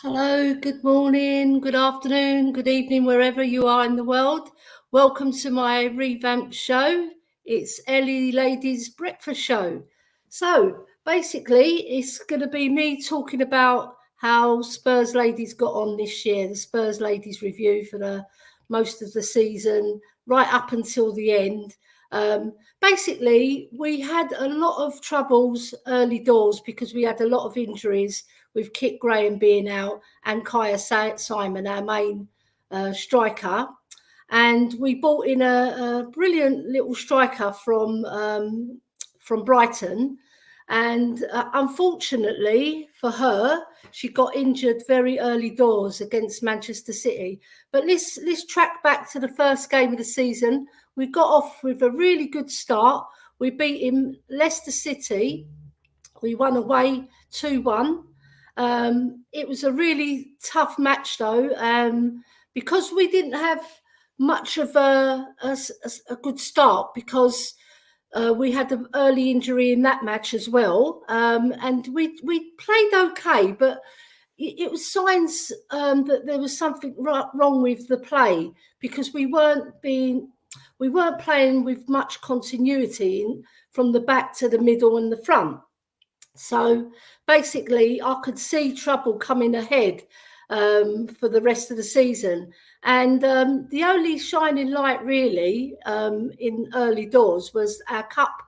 Hello, good morning, good afternoon, good evening, wherever you are in the world. Welcome to my revamped show. It's Elly Ladies Breakfast Show. So basically, it's going to be me talking about how Spurs ladies got on this year, the Spurs ladies review for the most of the season, right up until the end. Basically, we had a lot of troubles early doors because we had a lot of injuries with Kit Graham being out and Kaya Simon, our main striker. And we brought in a brilliant little striker from Brighton. And unfortunately for her, she got injured very early doors against Manchester City. But let's track back to the first game of the season. We got off with a really good start. We beat him Leicester City. We won away 2-1. It was a really tough match though, because we didn't have much of a good start because we had an early injury in that match as well, and we played okay, but it was signs that there was something wrong with the play because we weren't playing with much continuity from the back to the middle and the front. So basically, I could see trouble coming ahead for the rest of the season. And the only shining light really in early doors was our cup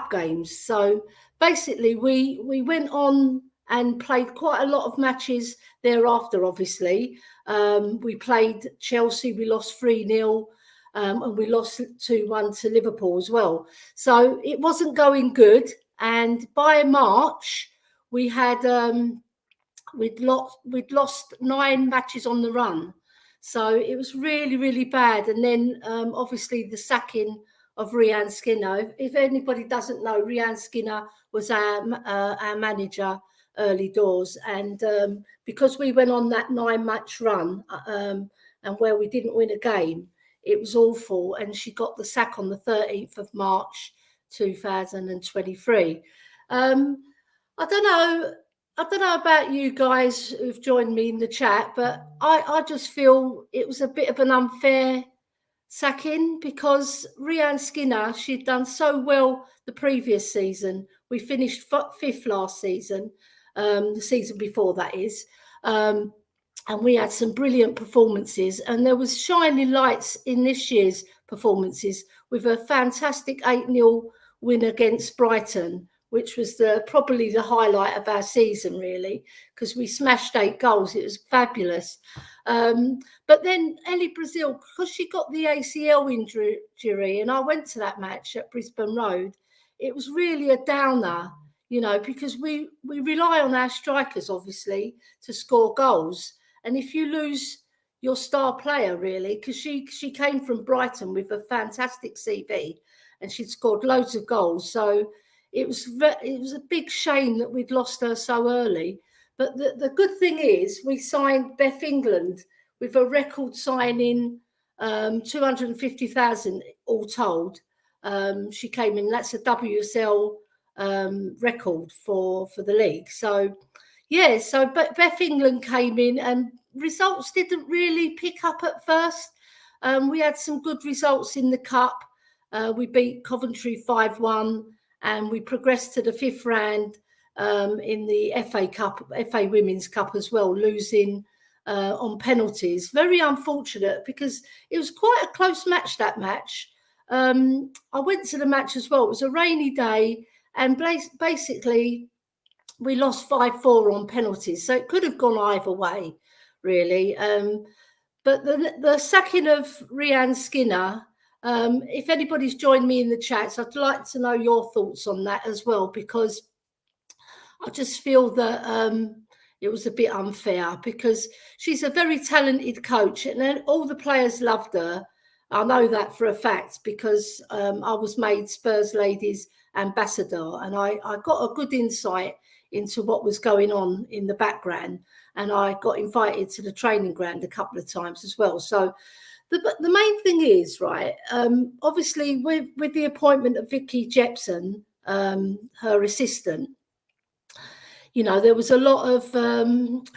games. So basically, we went on and played quite a lot of matches thereafter. Obviously, we played Chelsea. We lost 3-0. And we lost 2-1 to Liverpool as well. So it wasn't going good. And by March, we had we'd lost 9 matches on the run. So it was really, really bad. And then obviously the sacking of Rhian Skinner. If anybody doesn't know, Rhian Skinner was our manager early doors. And because we went on that 9-match run and where we didn't win a game, it was awful. And she got the sack on the 13th of March, 2023. I don't know about you guys who've joined me in the chat, but I just feel it was a bit of an unfair sacking because Rhian Skinner, she'd done so well the previous season. We finished 5th last season, the season before that is. And we had some brilliant performances, and there was shining lights in this year's performances with a fantastic 8-0 win against Brighton, which was probably the highlight of our season, really, because we smashed 8 goals. It was fabulous. But then Elly Brazil, because she got the ACL injury, and I went to that match at Brisbane Road, it was really a downer, you know, because we rely on our strikers, obviously, to score goals. And if you lose your star player, really, because she came from Brighton with a fantastic CV and she'd scored loads of goals. So it was a big shame that we'd lost her so early. But the good thing is we signed Beth England with a record signing, 250,000 all told. She came in, that's a WSL record for the league. So yeah, so but Beth England came in and results didn't really pick up at first. We had some good results in the cup. We beat Coventry 5-1 and we progressed to the 5th round in the FA Women's Cup as well, losing on penalties. Very unfortunate because it was quite a close match, that match. I went to the match as well. It was a rainy day and basically we lost 5-4 on penalties, so it could have gone either way, really. But the sacking of Rhian Skinner, if anybody's joined me in the chats, I'd like to know your thoughts on that as well, because I just feel that it was a bit unfair because she's a very talented coach and then all the players loved her. I know that for a fact because I was made Spurs Ladies ambassador and I got a good insight into what was going on in the background, and I got invited to the training ground a couple of times as well. So the main thing is, right, obviously with the appointment of Vicky Jepson, her assistant, you know, there was a lot of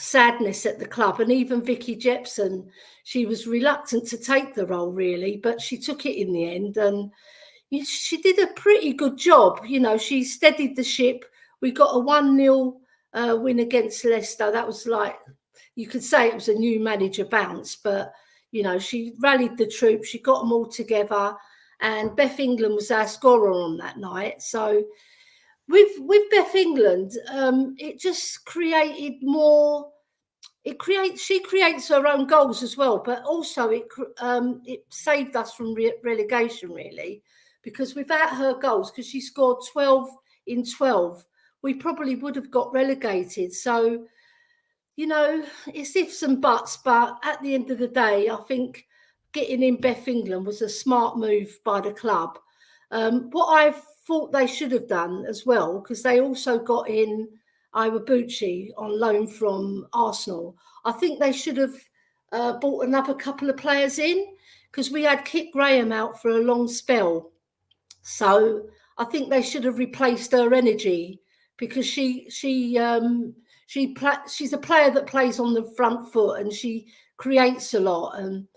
sadness at the club, and even Vicky Jepson, she was reluctant to take the role really, but she took it in the end, and she did a pretty good job. You know, she steadied the ship. We got a 1-0 win against Leicester. That was like, you could say it was a new manager bounce, but, you know, she rallied the troops. She got them all together. and Beth England was our scorer on that night. So with Beth England, it just created more. She creates her own goals as well, but also it saved us from relegation, really, because without her goals, because she scored 12 in 12, we probably would have got relegated. So, you know, it's ifs and buts, but at the end of the day, I think getting in Beth England was a smart move by the club. What I thought they should have done as well, because they also got in Iwabuchi on loan from Arsenal. I think they should have bought another couple of players in, because we had Kit Graham out for a long spell. So I think they should have replaced her energy, because she's a player that plays on the front foot and she creates a lot. And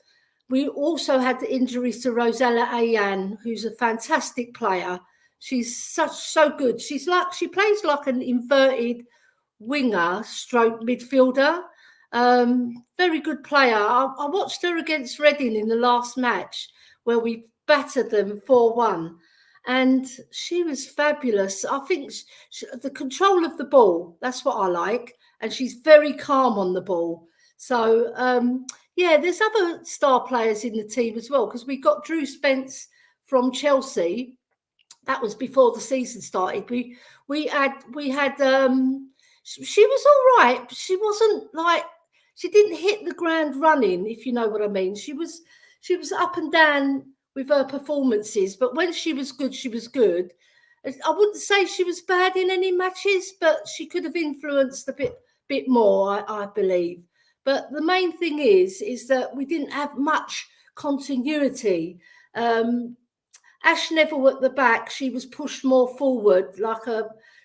we also had the injuries to Rosella Ayan, who's a fantastic player. She's so good. She plays like an inverted winger stroke midfielder. Very good player. I watched her against Reading in the last match where we battered them 4-1. And she was fabulous. I think the control of the ball, that's what I like. And she's very calm on the ball. So, yeah, there's other star players in the team as well, because we got Drew Spence from Chelsea. That was before the season started. We had she was all right. She wasn't like, she didn't hit the ground running, if you know what I mean. She was up and down with her performances, but when she was good, she was good. I wouldn't say she was bad in any matches, but she could have influenced a bit more, I believe. But the main thing is that we didn't have much continuity. Ash Neville at the back, she was pushed more forward,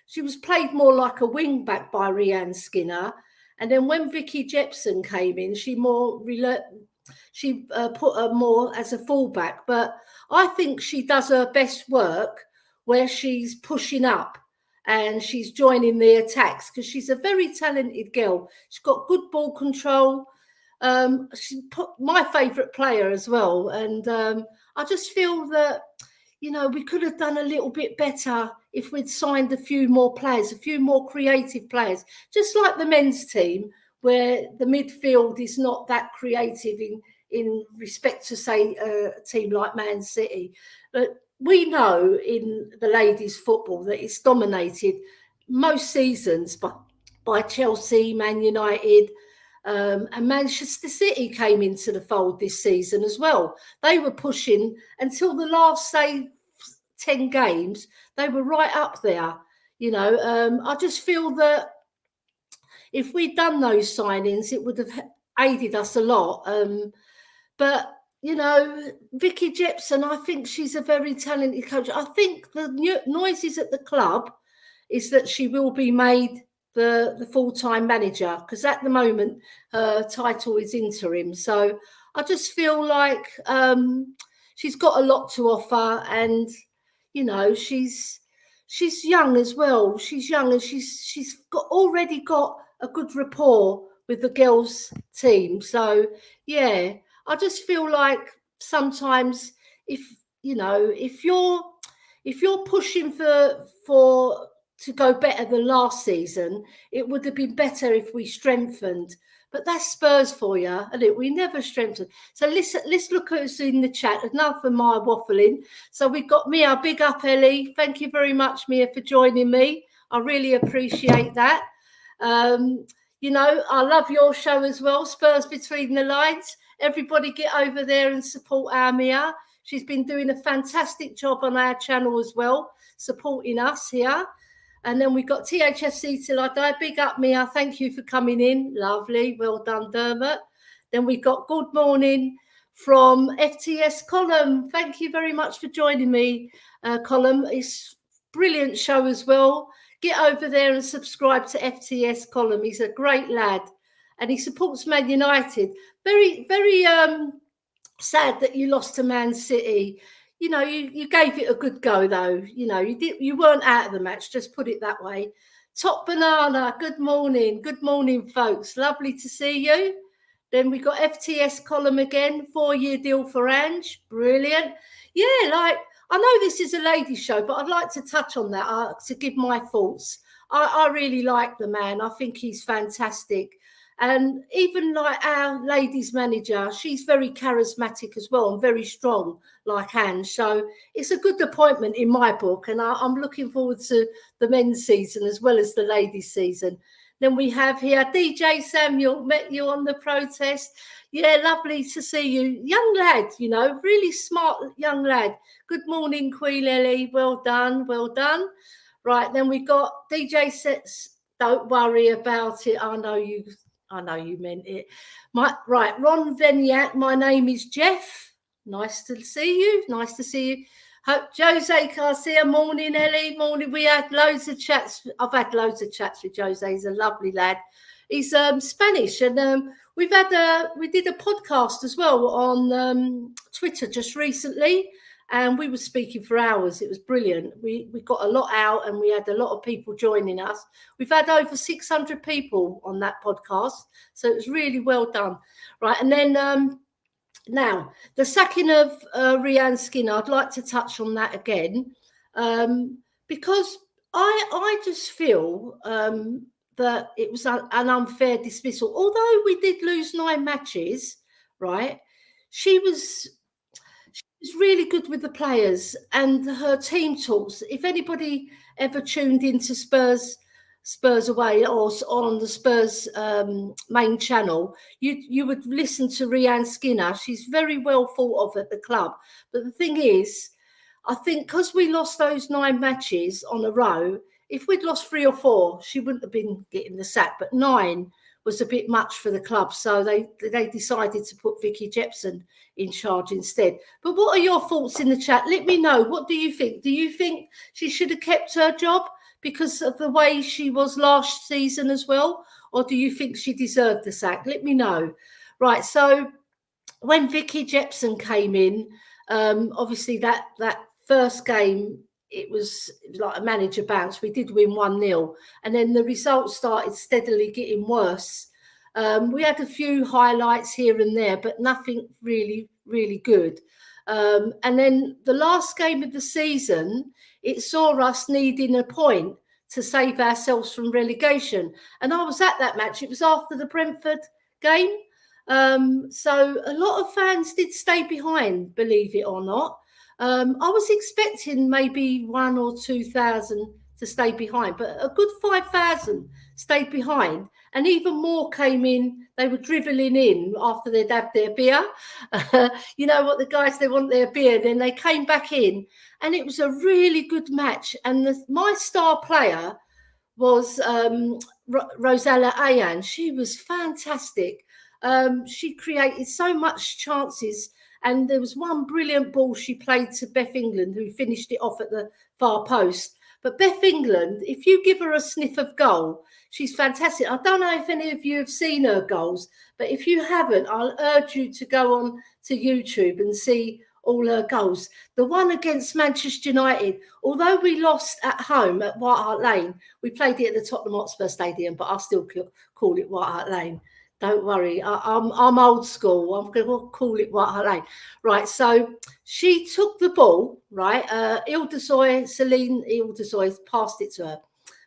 she was played more like a wing back by Rhiannon Skinner. And then when Vicky Jepson came in, she put her more as a fullback. But I think she does her best work where she's pushing up and she's joining the attacks, because she's a very talented girl. She's got good ball control. She's my favourite player as well. And I just feel that, you know, we could have done a little bit better if we'd signed a few more players, a few more creative players, just like the men's team, where the midfield is not that creative in respect to, say, a team like Man City. But we know in the ladies' football that it's dominated most seasons by Chelsea, Man United, and Manchester City came into the fold this season as well. They were pushing until the last, say, 10 games. They were right up there. You know, I just feel that if we'd done those signings, it would have aided us a lot. But, you know, Vicky Jepson, I think she's a very talented coach. I think the noises at the club is that she will be made the full-time manager, because at the moment her title is interim. So I just feel like she's got a lot to offer, and you know, she's young as well. She's young, and she's already got a good rapport with the girls' team. So yeah, I just feel like sometimes if you're pushing for to go better than last season, it would have been better if we strengthened. But that's Spurs for you, isn't it? We never strengthened. So let's look at who's in the chat. Enough of my waffling. So we've got Mia. Big up, Elly. Thank you very much, Mia, for joining me. I really appreciate that. You know, I love your show as well, Spurs Between the Lines. Everybody get over there and support our Mia. She's been doing a fantastic job on our channel as well, supporting us here. And then we've got THFC Till I Die. Big up, Mia. Thank you for coming in. Lovely. Well done, Dermot. Then we've got Good Morning from FTS Column. Thank you very much for joining me, Column. It's a brilliant show as well. Get over there and subscribe to FTS Column. He's a great lad. And he supports Man United. Very, very sad that you lost to Man City. You know, you gave it a good go, though. You know, you weren't out of the match, just put it that way. Top Banana, good morning. Good morning, folks. Lovely to see you. Then we got FTS Column again, 4-year deal for Ange. Brilliant. Yeah, like, I know this is a ladies' show, but I'd like to touch on that to give my thoughts. I really like the man. I think he's fantastic. And even like our ladies' manager, she's very charismatic as well and very strong, like Anne. So it's a good appointment in my book. And I'm looking forward to the men's season as well as the ladies' season. Then we have here DJ Samuel, met you on the protest. Yeah, lovely to see you. Young lad, you know, really smart young lad. Good morning, Queen Elly. Well done, well done. Right, then we got DJ Sets. Don't worry about it. I know you meant it. Right, Ron Veniat. My name is Jeff. Nice to see you. Nice to see you. Jose Garcia, morning, Elly. Morning. We had loads of chats. I've had loads of chats with Jose. He's a lovely lad. He's Spanish, and we did a podcast as well on Twitter just recently, and we were speaking for hours. It was brilliant. We got a lot out, and we had a lot of people joining us. We've had over 600 people on that podcast, so it was really well done. Right, and then now the sacking of Rianne Skinner, I'd like to touch on that again, because I just feel that it was an unfair dismissal. Although we did lose 9 matches, right? She was really good with the players, and her team talks. If anybody ever tuned into Spurs Away or on the Spurs main channel, you would listen to Rianne Skinner. She's very well thought of at the club. But the thing is, I think because we lost those 9 matches on a row, if we'd lost 3 or 4, she wouldn't have been getting the sack. But 9 was a bit much for the club, so they decided to put Vicky Jepson in charge instead. But what are your thoughts in the chat? Let me know. What do you think? Do you think she should have kept her job because of the way she was last season as well? Or do you think she deserved the sack? Let me know. Right, so when Vicky Jepson came in, obviously that first game, it was like a manager bounce. We did win 1-0, and then the results started steadily getting worse. We had a few highlights here and there, but nothing really, really good. And then the last game of the season, it saw us needing a point to save ourselves from relegation. And I was at that match. It was after the Brentford game. So a lot of fans did stay behind, believe it or not. I was expecting maybe 1,000 or 2,000 to stay behind, but a good 5,000 stayed behind, and even more came in. They were drivelling in after they'd had their beer. You know what, the guys, they want their beer. Then they came back in, and it was a really good match. And my star player was Rosella Ayan. She was fantastic. She created so much chances. And there was one brilliant ball she played to Beth England, who finished it off at the far post. But Beth England, if you give her a sniff of goal, she's fantastic. I don't know if any of you have seen her goals, but if you haven't, I'll urge you to go on to YouTube and see all her goals. The one against Manchester United, although we lost at home at White Hart Lane, we played it at the Tottenham Hotspur Stadium, but I still call it White Hart Lane. Don't worry, I'm old school. I'm going to call it White Hart Lane. Right, so she took the ball, right? Celine Ildesoy passed it to her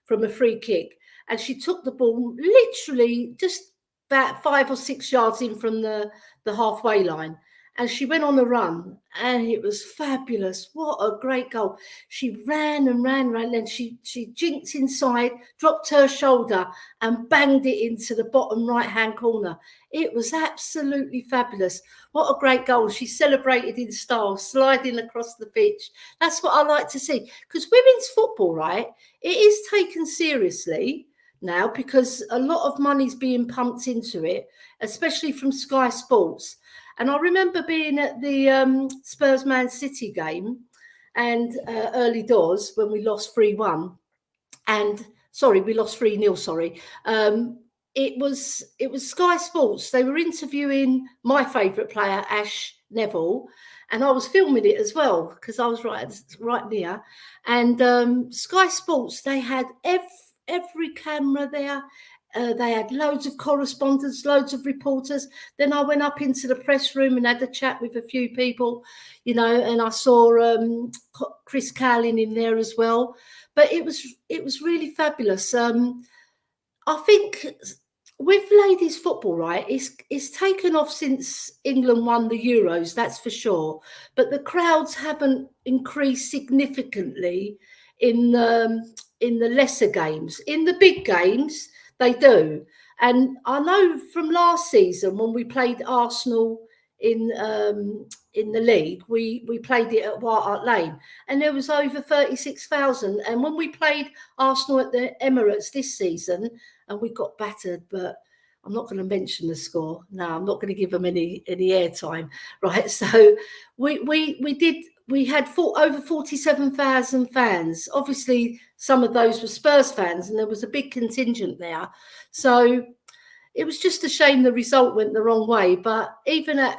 from a free kick. And she took the ball literally just about 5 or 6 yards in from the halfway line. And she went on a run, and it was fabulous. What a great goal. She ran and ran, and she jinked inside, dropped her shoulder and banged it into the bottom right-hand corner. It was absolutely fabulous. What a great goal. She celebrated in style, sliding across the pitch. That's what I like to see. Because women's football, right, it is taken seriously now because a lot of money's being pumped into it, especially from Sky Sports. And I remember being at the Spurs Man City game and early doors when we lost 3-1. And we lost 3-0, sorry. It was Sky Sports. They were interviewing my favourite player, Ash Neville, and I was filming it as well because I was right near. And Sky Sports, they had every camera there, They had loads of correspondence, loads of reporters. Then I went up into the press room and had a chat with a few people, you know, and I saw Chris Cowling in there as well. But it was really fabulous. I think with ladies football, right, it's taken off since England won the Euros, that's for sure. But the crowds haven't increased significantly in the lesser games. In the big games, they do. And I know from last season when we played Arsenal in the league, we played it at White Hart Lane, and there was over 36,000. And when we played Arsenal at the Emirates this season, and we got battered, but I'm not going to mention the score. No, I'm not going to give them any airtime, right? So we had over 47,000 fans. Obviously, some of those were Spurs fans, and there was a big contingent there. So it was just a shame the result went the wrong way. But even at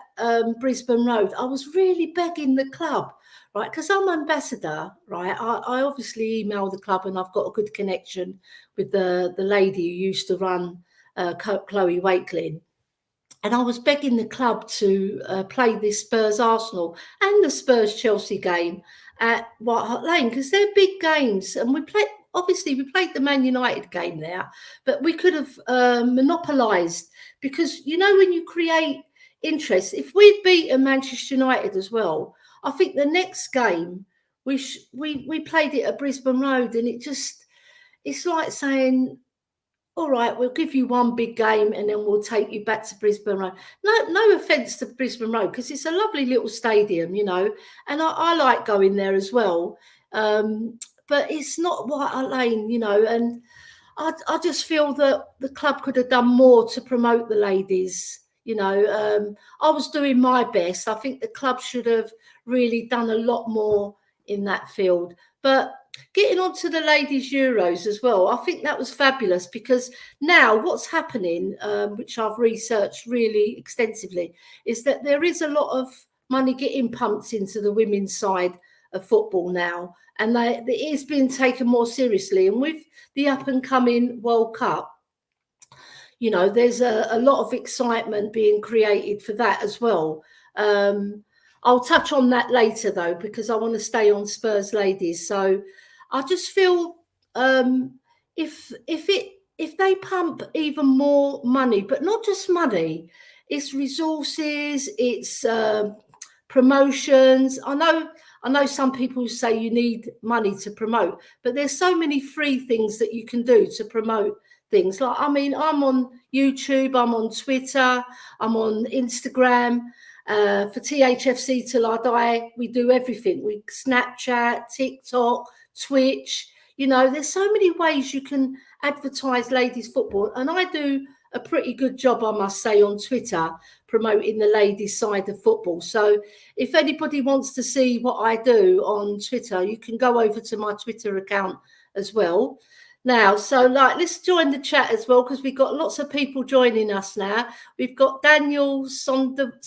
Brisbane Road, I was really begging the club, right? Because I'm ambassador, right? I obviously email the club, and I've got a good connection with the lady who used to run Chloe Wakelin. And I was begging the club to play this Spurs Arsenal and the Spurs Chelsea game at White Hart Lane, because they're big games. And we played the Man United game there, but we could have monopolised, because, you know, when you create interest, if we'd beaten Manchester United as well, I think the next game we played it at Brisbane Road, and it's like saying, all right, we'll give you one big game and then we'll take you back to Brisbane Road. No offence to Brisbane Road, because it's a lovely little stadium, you know, and I like going there as well. But it's not White Hart Lane, you know, and I just feel that the club could have done more to promote the ladies. You know, I was doing my best. I think the club should have really done a lot more in that field. But getting on to the ladies Euros as well, I think that was fabulous, because now what's happening, which I've researched really extensively, is that there is a lot of money getting pumped into the women's side of football now, and it is being taken more seriously. And with the up and coming World Cup, you know, there's a lot of excitement being created for that as well. I'll touch on that later though, because I want to stay on Spurs ladies. So I just feel if they pump even more money, but not just money, it's resources, it's promotions. I know some people say you need money to promote, but there's so many free things that you can do to promote things. Like, I mean, I'm on YouTube, I'm on Twitter, I'm on Instagram. For Thfc Till I Die, we do everything. We Snapchat, TikTok, Twitch. You know, there's so many ways you can advertise ladies football, and I do a pretty good job, I must say, on Twitter promoting the ladies side of football. So if anybody wants to see what I do on Twitter, you can go over to my Twitter account as well. Now, so let's join the chat as well, because we've got lots of people joining us now. We've got Daniel Sonderval.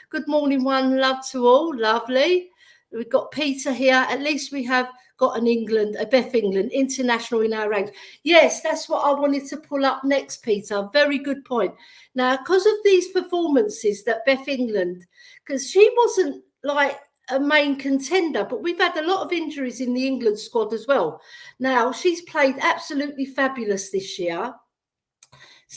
Good morning, one love to all. Lovely. We've got Peter here. At least we have got a Beth England international in our ranks. Yes, that's what I wanted to pull up next, Peter. Very good point. Now, because of these performances that Beth England, because she wasn't like a main contender, but we've had a lot of injuries in the England squad as well. Now, she's played absolutely fabulous this year.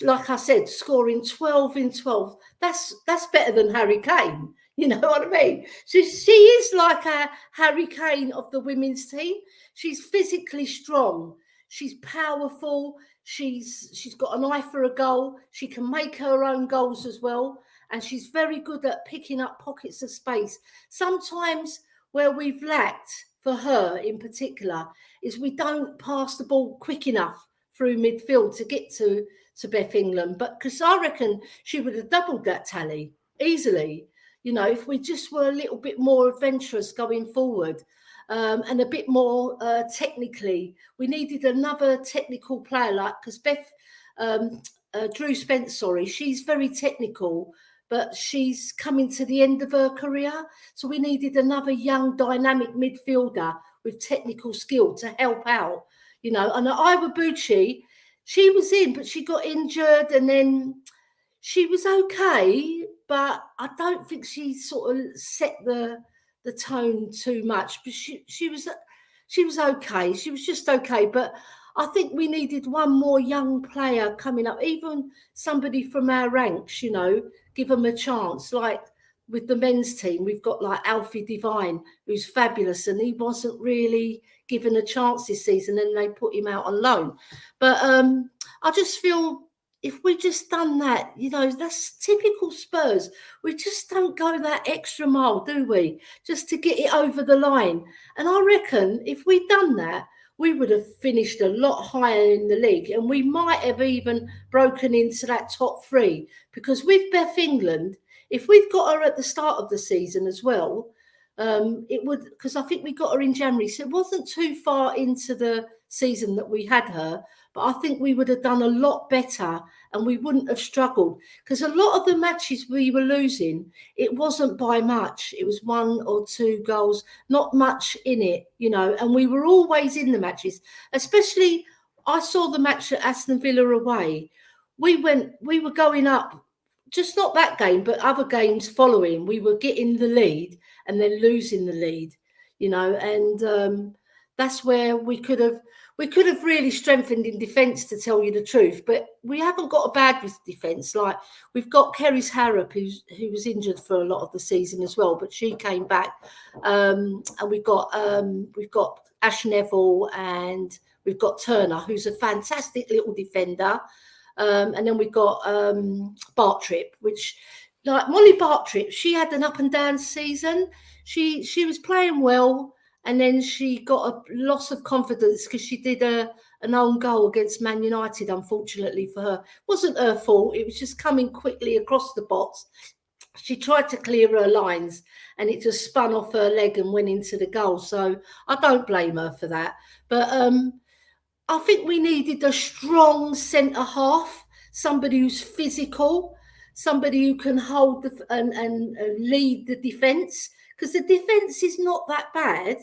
Like I said, scoring 12 in 12. That's better than Harry Kane. You know what I mean? She is like a Harry Kane of the women's team. She's physically strong. She's powerful. She's got an eye for a goal. She can make her own goals as well. And she's very good at picking up pockets of space. Sometimes where we've lacked for her in particular is we don't pass the ball quick enough through midfield to get to Beth England. But because I reckon she would have doubled that tally easily, you know, if we just were a little bit more adventurous going forward, and a bit more technically. We needed another technical player, like, because Beth, Drew Spence, she's very technical, but she's coming to the end of her career. So we needed another young, dynamic midfielder with technical skill to help out, you know. And Iwabuchi, she was in, but she got injured, and then she was okay, but I don't think she sort of set the tone too much. But she was okay. She was just okay. But I think we needed one more young player coming up, even somebody from our ranks, you know, give them a chance. Like with the men's team, we've got like Alfie Devine, who's fabulous, and he wasn't really given a chance this season, and they put him out on loan. But I just feel if we just done that, you know, that's typical Spurs. We just don't go that extra mile, do we? Just to get it over the line. And I reckon if we'd done that, we would have finished a lot higher in the league, and we might have even broken into that top three. Because with Beth England, if we'd got her at the start of the season as well, it would, because I think we got her in January, so it wasn't too far into the season that we had her. But I think we would have done a lot better, and we wouldn't have struggled, because a lot of the matches we were losing, it wasn't by much. It was 1 or 2 goals, not much in it, you know, and we were always in the matches. Especially, I saw the match at Aston Villa away. We were going up, just not that game, but other games following. We were getting the lead and then losing the lead, you know, and that's where we could have really strengthened in defence, to tell you the truth. But we haven't got a bad defence. Like we've got Kerry's Harrop, who was injured for a lot of the season as well, but she came back. And we've got Ash Neville, and we've got Turner, who's a fantastic little defender. And then we've got Bartrip, which, like Molly Bartrip, she had an up and down season. She was playing well, and then she got a loss of confidence because she did an own goal against Man United, unfortunately for her. It wasn't her fault. It was just coming quickly across the box. She tried to clear her lines, and it just spun off her leg and went into the goal. So I don't blame her for that. But I think we needed a strong centre half, somebody who's physical, somebody who can hold and lead the defence, because the defence is not that bad.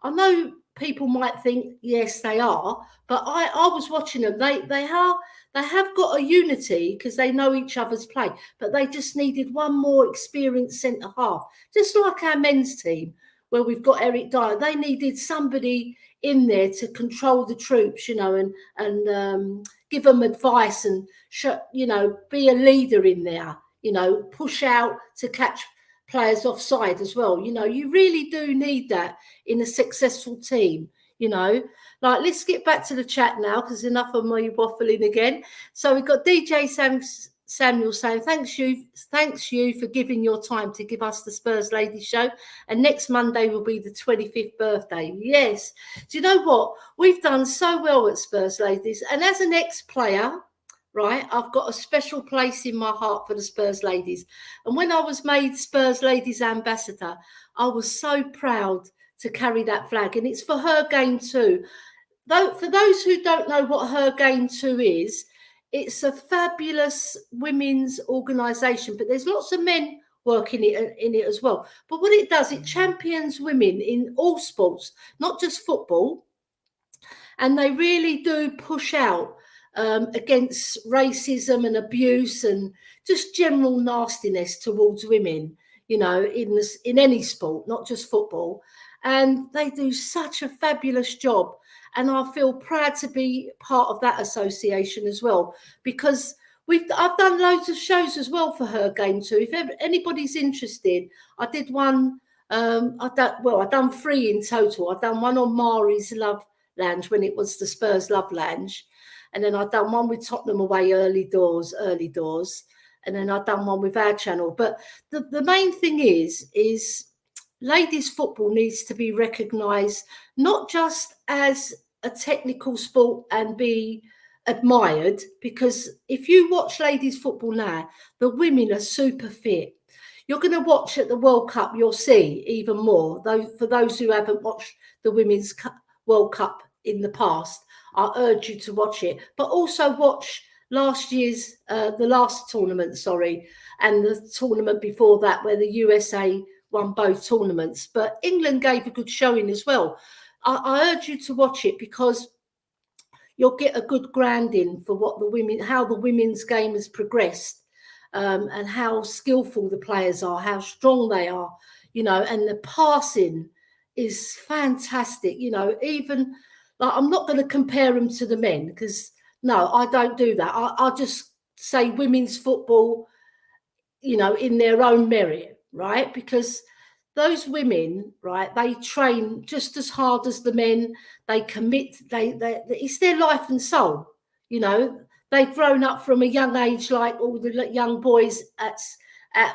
I know people might think, yes, they are, but I was watching them. They have got a unity because they know each other's play, but they just needed one more experienced centre half, just like our men's team, where we've got Eric Dyer. They needed somebody in there to control the troops, you know, and give them advice and you know, be a leader in there, you know, push out to catch players offside as well. You know, you really do need that in a successful team, you know. Like, let's get back to the chat now, because enough of me waffling again. So we've got DJ Samuel saying, thanks you for giving your time to give us the Spurs Ladies show, and next Monday will be the 25th birthday. Yes. Do you know what? We've done so well at Spurs Ladies, and as an ex-player, right, I've got a special place in my heart for the Spurs Ladies. And when I was made Spurs Ladies ambassador, I was so proud to carry that flag, and it's for Her Game Too. Though, for those who don't know what Her Game Too is, it's a fabulous women's organisation, but there's lots of men working in it as well. But what it does, it champions women in all sports, not just football, and they really do push out against racism and abuse and just general nastiness towards women, you know, in any sport, not just football. And they do such a fabulous job. And I feel proud to be part of that association as well, because I've done loads of shows as well for Her Game Too. If anybody's interested, I did one. I've done 3 in total. I've done one on Mari's Love Lounge when it was the Spurs Love Lounge, and then I've done one with Tottenham Away early doors, and then I've done one with our channel. But the main thing is ladies football needs to be recognised, not just as a technical sport and be admired, because if you watch ladies football now, the women are super fit. You're going to watch at the World Cup, you'll see even more. Though for those who haven't watched the Women's World Cup in the past, I urge you to watch it, but also watch last year's the last tournament, and the tournament before that, where the USA won both tournaments. But England gave a good showing as well. I urge you to watch it, because you'll get a good grounding for what how the women's game has progressed, and how skillful the players are, how strong they are, and the passing is fantastic. Even like, I'm not going to compare them to the men, because no, I don't do that. I just say women's football, in their own merit, right? Because those women, right, they train just as hard as the men. They commit. It's their life and soul. They've grown up from a young age, like all the young boys at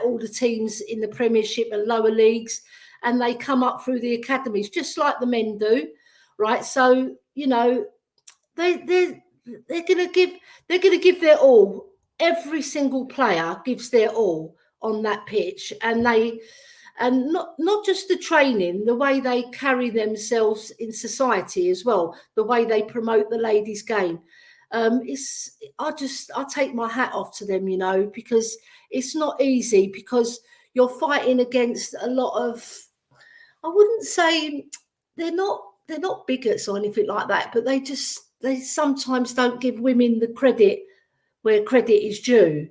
all the teams in the Premiership and lower leagues, and they come up through the academies just like the men do, right? So they're going to give their all. Every single player gives their all on that pitch, and not just the training, the way they carry themselves in society as well, the way they promote the ladies' game. I take my hat off to them, because it's not easy, because you're fighting against a lot of, I wouldn't say they're not bigots or anything like that, but they sometimes don't give women the credit where credit is due,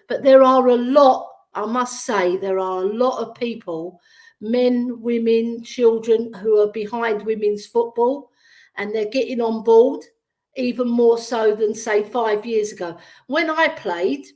but there are a lot, I must say, there are a lot of people, men, women, children, who are behind women's football, and they're getting on board even more so than, say, 5 years ago. When I played,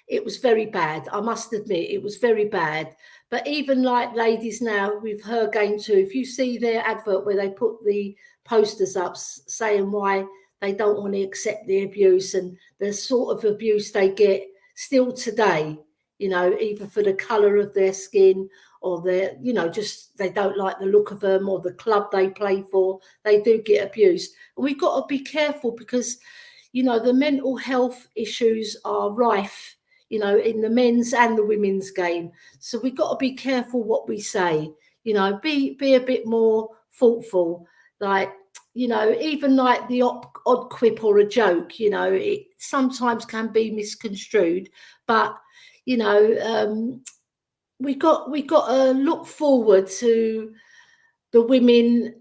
it was very bad. I must admit, it was very bad. But even like ladies now with Her Game Too, if you see their advert where they put the posters up saying why they don't want to accept the abuse and the sort of abuse they get still today, either for the colour of their skin or their, just they don't like the look of them or the club they play for, they do get abused. And we've got to be careful, because, the mental health issues are rife, in the men's and the women's game. So we've got to be careful what we say, be a bit more thoughtful, like, even like the odd quip or a joke, it sometimes can be misconstrued, but, we got to look forward to the women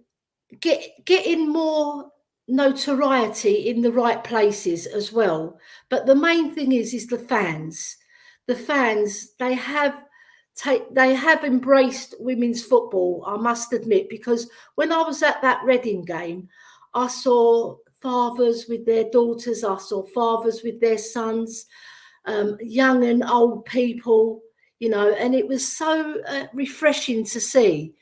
getting more notoriety in the right places as well. But the main thing is the fans. The fans, they have embraced women's football, I must admit, because when I was at that Reading game, I saw fathers with their daughters, I saw fathers with their sons, young and old people, and it was so refreshing to see,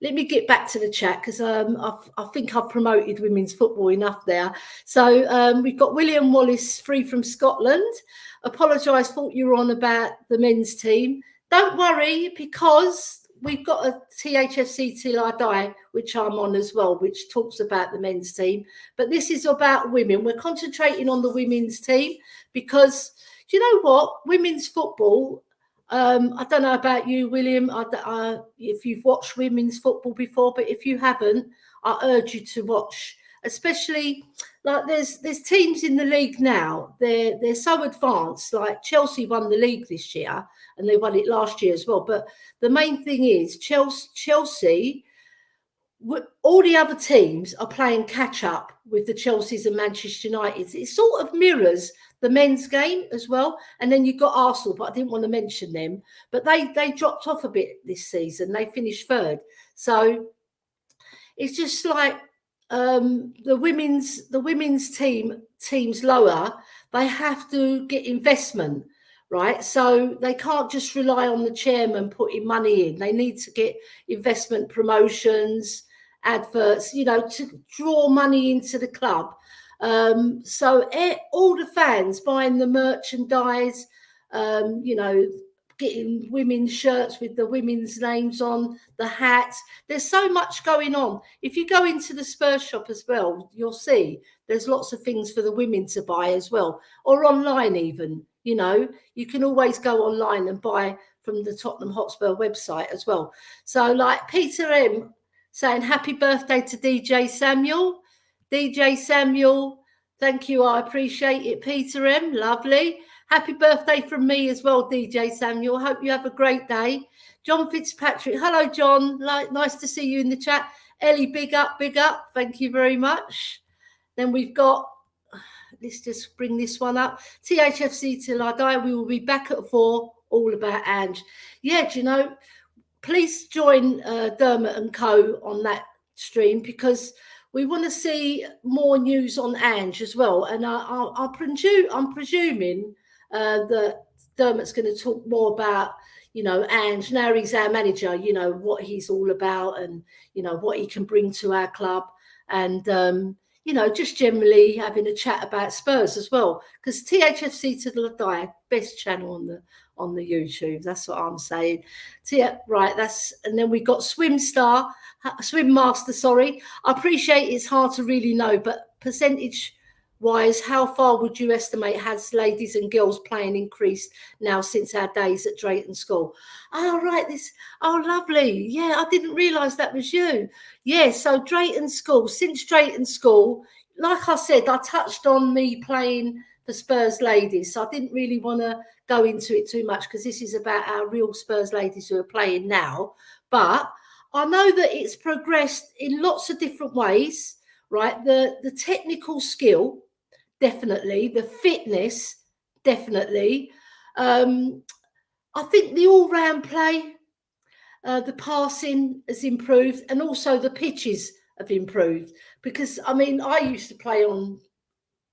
Let me get back to the chat, because I think I've promoted women's football enough there. So we've got William Wallace, free from Scotland. Apologise, thought you were on about the men's team. Don't worry, because we've got a THFC Till I Die, which I'm on as well, which talks about the men's team. But this is about women. We're concentrating on the women's team because, do you know what? Women's football, I don't know about you, William, if you've watched women's football before, but if you haven't, I urge you to watch. Especially, like, there's teams in the league now, they're so advanced. Like Chelsea won the league this year, and they won it last year as well. But the main thing is Chelsea, all the other teams are playing catch up with the Chelseas and Manchester Uniteds. It sort of mirrors the men's game as well. And then you've got Arsenal, but I didn't want to mention them. But they dropped off a bit this season. They finished third. So it's just like the women's teams lower, they have to get investment, right? So they can't just rely on the chairman putting money in. They need to get investment, promotions, adverts, to draw money into the club. So all the fans buying the merchandise, getting women's shirts with the women's names on, the hats. There's so much going on. If you go into the Spurs shop as well, you'll see there's lots of things for the women to buy as well, or online even. You can always go online and buy from the Tottenham Hotspur website as well. So like Peter M saying happy birthday to DJ Samuel. DJ Samuel, thank you. I appreciate it, Peter M. Lovely. Happy birthday from me as well, DJ Samuel. Hope you have a great day. John Fitzpatrick. Hello, John. Nice to see you in the chat. Elly, big up, big up. Thank you very much. Then we've got, let's just bring this one up. THFC till I die. We will be back at 4, all about Ange. Yeah, do you know, please join Dermot and Co on that stream, because we want to see more news on Ange as well. And I'm presuming that Dermot's going to talk more about, you know, Ange. Now he's our manager, you know, what he's all about and, you know, what he can bring to our club. And, you know, just generally having a chat about Spurs as well, because THFC to the die, best channel on the YouTube. That's what I'm saying. So yeah, right. And then we got Swim Master. Sorry, I appreciate it's hard to really know, but percentage wise, how far would you estimate has ladies and girls playing increased now since our days at Drayton School? Oh, right. Oh, lovely. Yeah, I didn't realise that was you. Yeah, so Drayton School, since Drayton School, like I said, I touched on me playing for Spurs ladies, so I didn't really want to go into it too much because this is about our real Spurs ladies who are playing now. But I know that it's progressed in lots of different ways, right? The technical skill, definitely. The fitness, definitely. I think the all-round play, the passing has improved, and also the pitches have improved. Because, I mean, I used to play on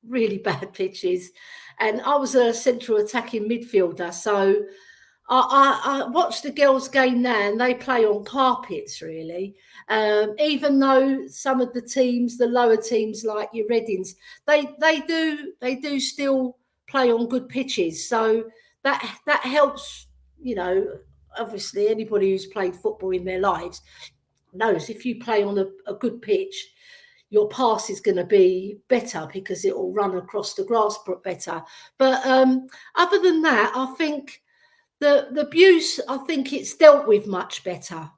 really bad pitches, and I was a central attacking midfielder. So I watch the girls' game now, and they play on carpets, really. Even though some of the teams, the lower teams like your Readings, they do still play on good pitches. So that helps. You know, obviously, anybody who's played football in their lives knows if you play on a good pitch, your pass is going to be better because it will run across the grass better. But other than that, I think the abuse, I think it's dealt with much better.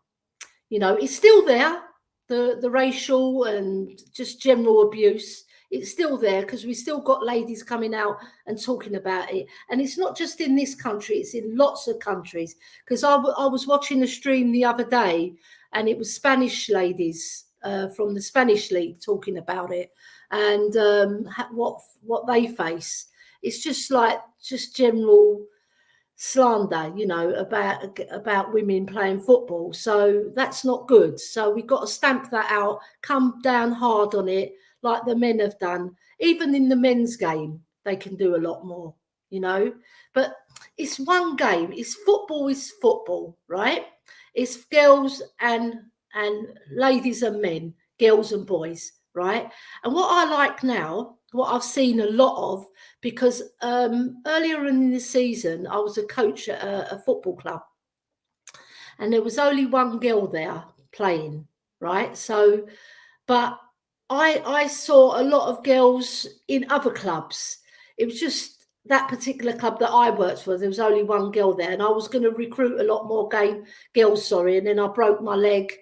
You know, it's still there, the racial and just general abuse. It's still there because we still got ladies coming out and talking about it. And it's not just in this country, it's in lots of countries. Because I was watching a stream the other day, and it was Spanish ladies from the Spanish league talking about it and what they face. It's just general slander, you know, about women playing football. So that's not good. So we've got to stamp that out, come down hard on it like the men have done. Even in the men's game, they can do a lot more, you know. But it's one game. It's football, right? It's girls and ladies and men, girls and boys, right? And what I like now, what I've seen a lot of, because earlier in the season, I was a coach at a football club, and there was only one girl there playing, right? So, but I saw a lot of girls in other clubs. It was just that particular club that I worked for. There was only one girl there, and I was going to recruit a lot more girls, and then I broke my leg,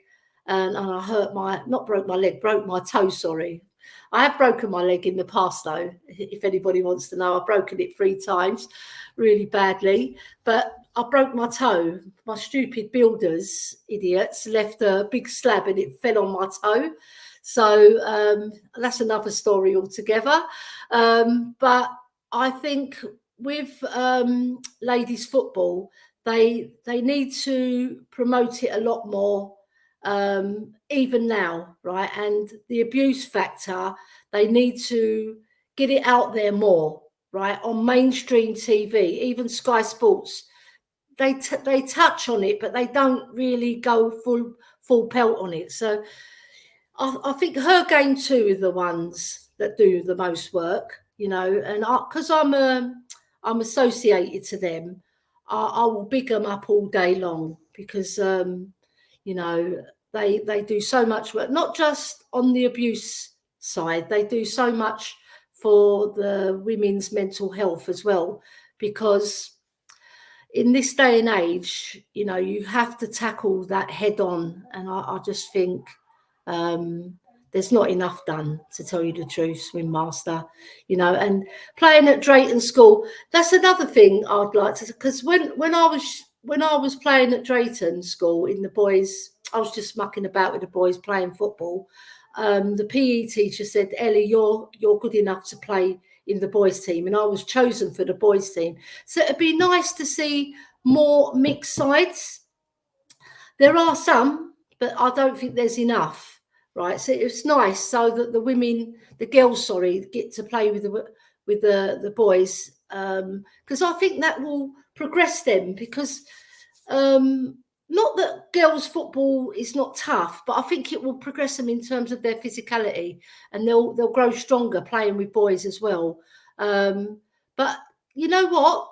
and I broke my toe, sorry. I have broken my leg in the past, though, if anybody wants to know. I've broken it 3 times, really badly. But I broke my toe. My stupid builders, idiots, left a big slab and it fell on my toe. So that's another story altogether. But I think with ladies football, they need to promote it a lot more. Even now, right? And the abuse factor, they need to get it out there more, right? On mainstream TV, even Sky Sports, they touch on it, but they don't really go full pelt on it. So I think her game too are the ones that do the most work, you know. And because I'm associated to them, I will big them up all day long because you know, they do so much work, not just on the abuse side. They do so much for the women's mental health as well, because in this day and age, you know, you have to tackle that head on. And I just think there's not enough done, to tell you the truth, Swim Master, you know. And playing at Drayton School, that's another thing I'd like to, because when I was playing at Drayton School in the boys I was just mucking about with the boys playing football. The PE teacher said, Elly, you're good enough to play in the boys team, and I was chosen for the boys team. So it'd be nice to see more mixed sides. There are some, but I don't think there's enough, right? So it's nice so that the girls, get to play with the boys, because I think that will progress them. Because not that girls' football is not tough, but I think it will progress them in terms of their physicality, and they'll grow stronger playing with boys as well. But you know what?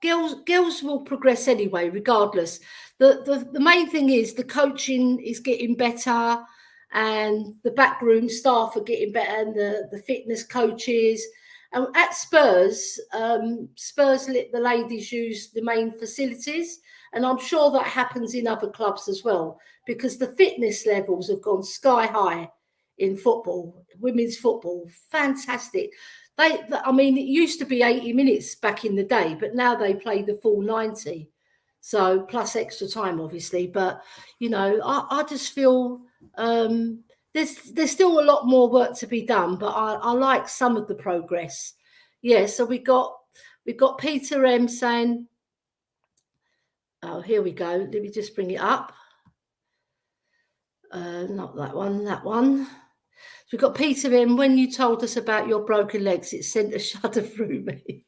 Girls will progress anyway, regardless. The main thing is the coaching is getting better, and the backroom staff are getting better, and the fitness coaches. And at SPURS, SPURS let the ladies use the main facilities, and I'm sure that happens in other clubs as well, because the fitness levels have gone sky high in football, women's football. Fantastic. I mean, it used to be 80 minutes back in the day, but now they play the full 90. So plus extra time, obviously. But, you know, I just feel there's still a lot more work to be done, but I like some of the progress. Yeah, so we got Peter M saying, oh, here we go. Let me just bring it up. Not that one, that one. So we've got Peter M. When you told us about your broken legs, it sent a shudder through me.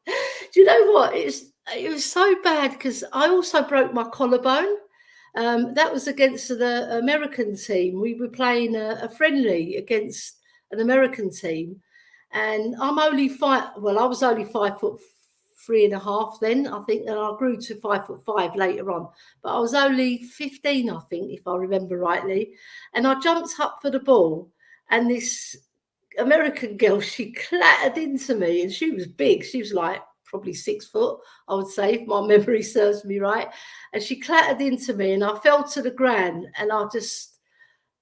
Do you know what? It was so bad because I also broke my collarbone. That was against the American team. We were playing a friendly against an American team, and I was only 5'3.5" then, I think, and I grew to 5'5" later on. But I was only 15, I think, if I remember rightly. And I jumped up for the ball, and this American girl, she clattered into me, and she was big. She was like probably 6 foot, I would say, if my memory serves me right. And she clattered into me, and I fell to the ground, and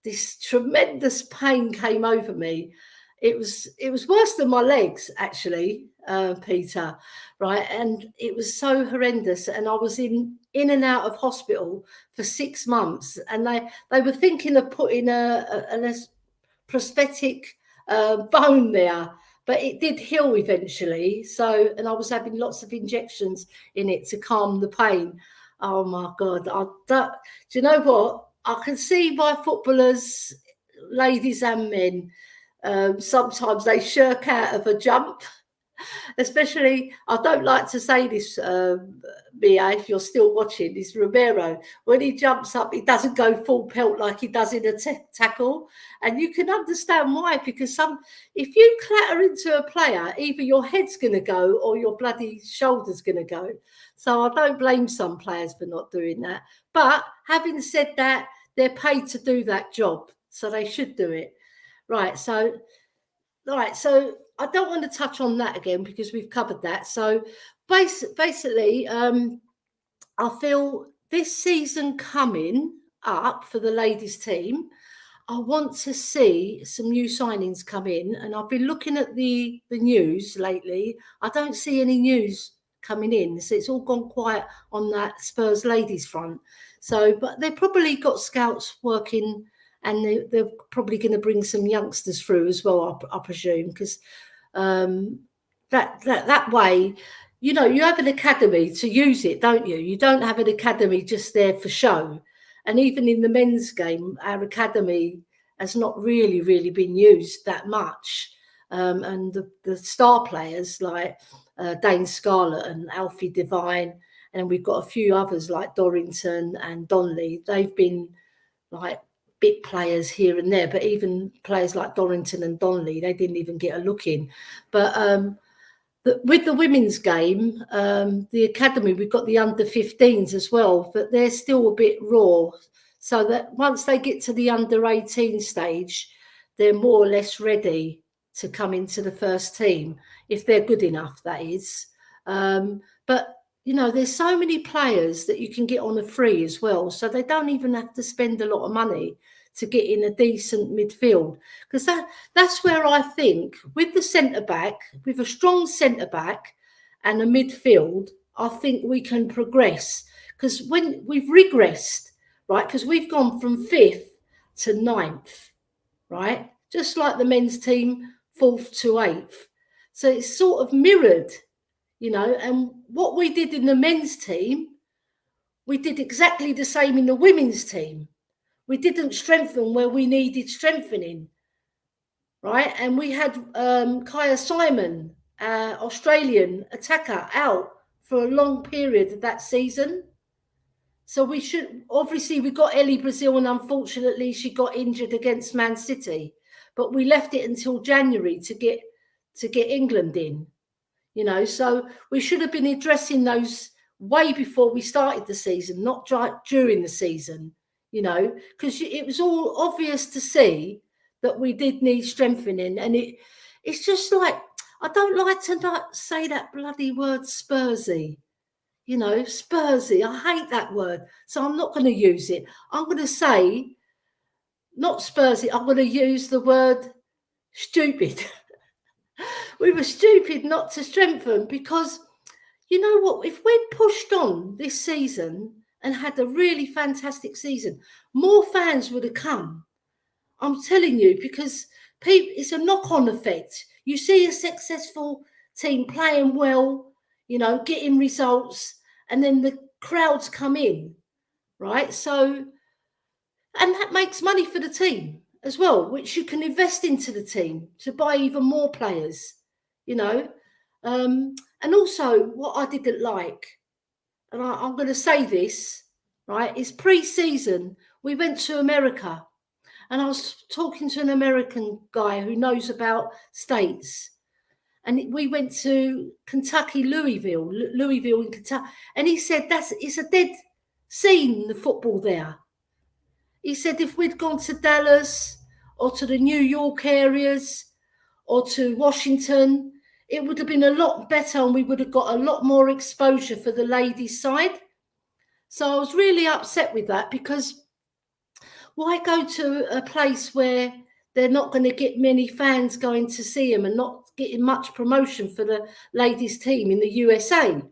this tremendous pain came over me. It was worse than my legs, actually, Peter, right? And it was so horrendous. And I was in and out of hospital for 6 months. And they were thinking of putting a prosthetic bone there, but it did heal eventually. So, and I was having lots of injections in it to calm the pain. Oh my God. Do you know what? I can see why footballers, ladies and men, sometimes they shirk out of a jump. Especially, I don't like to say this, Mia, if you're still watching, is Romero. When he jumps up, he doesn't go full pelt like he does in a tackle. And you can understand why, because if you clatter into a player, either your head's going to go or your bloody shoulder's going to go. So I don't blame some players for not doing that. But having said that, they're paid to do that job, so they should do it. Right, so I don't want to touch on that again because we've covered that. So basically, I feel this season coming up for the ladies team, I want to see some new signings come in. And I've been looking at the news lately. I don't see any news coming in. So it's all gone quiet on that SPURS ladies front. So, but they've probably got scouts working, and they're probably going to bring some youngsters through as well, I presume, because that way, you know, you have an academy to use it, don't you? You don't have an academy just there for show. And even in the men's game, our academy has not really been used that much. And the star players like Dane Scarlett and Alfie Devine, and we've got a few others like Dorrington and Donnelly. They've been like big players here and there, but even players like Dorrington and Donnelly, they didn't even get a look in. But with the women's game, the academy, we've got the under-15s as well, but they're still a bit raw. So that once they get to the under-18 stage, they're more or less ready to come into the first team, if they're good enough, that is. But you know, there's so many players that you can get on a free as well. So they don't even have to spend a lot of money to get in a decent midfield. Because that's where I think with the centre-back, with a strong centre-back and a midfield, I think we can progress. Because when we've regressed right? Because we've gone from 5th to 9th, right? Just like the men's team, 4th to 8th. So it's sort of mirrored, you know, and what we did in the men's team, we did exactly the same in the women's team. We didn't strengthen where we needed strengthening, right? And we had Kaya Simon, Australian attacker, out for a long period of that season. So we should, obviously we got Elly Brazil, and unfortunately she got injured against Man City, but we left it until January to get England in, you know. So we should have been addressing those way before we started the season, not during the season, you know, because it was all obvious to see that we did need strengthening. And it's just like, I don't like to not say that bloody word Spursy, you know, Spursy. I hate that word, so I'm not going to use it. I'm going to say not Spursy, I'm going to use the word stupid. We were stupid not to strengthen, because you know what, if we'd pushed on this season and had a really fantastic season, more fans would have come. I'm telling you, because it's a knock-on effect. You see a successful team playing well, you know, getting results, and then the crowds come in, right? So, and that makes money for the team as well, which you can invest into the team to buy even more players, you know. And also, what I didn't like, and I'm going to say this, right, is pre-season, we went to America, and I was talking to an American guy who knows about states, and we went to Kentucky, Louisville in Kentucky, and he said it's a dead scene, the football there. He said if we'd gone to Dallas or to the New York areas or to Washington, it would have been a lot better, and we would have got a lot more exposure for the ladies' side. So I was really upset with that, because why go to a place where they're not going to get many fans going to see them and not getting much promotion for the ladies' team in the USA?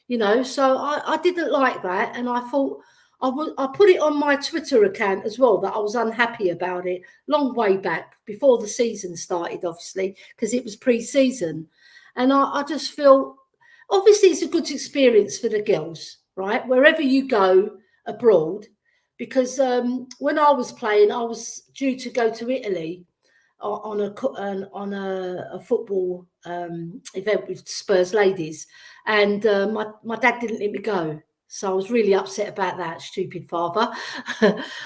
You know, so I didn't like that, and I thought I put it on my Twitter account as well, that I was unhappy about it, long way back before the season started, obviously, because it was pre-season. And I just feel, obviously it's a good experience for the girls, right, wherever you go abroad, because when I was playing, I was due to go to Italy on a football event with Spurs ladies, and my dad didn't let me go, so I was really upset about that. Stupid father.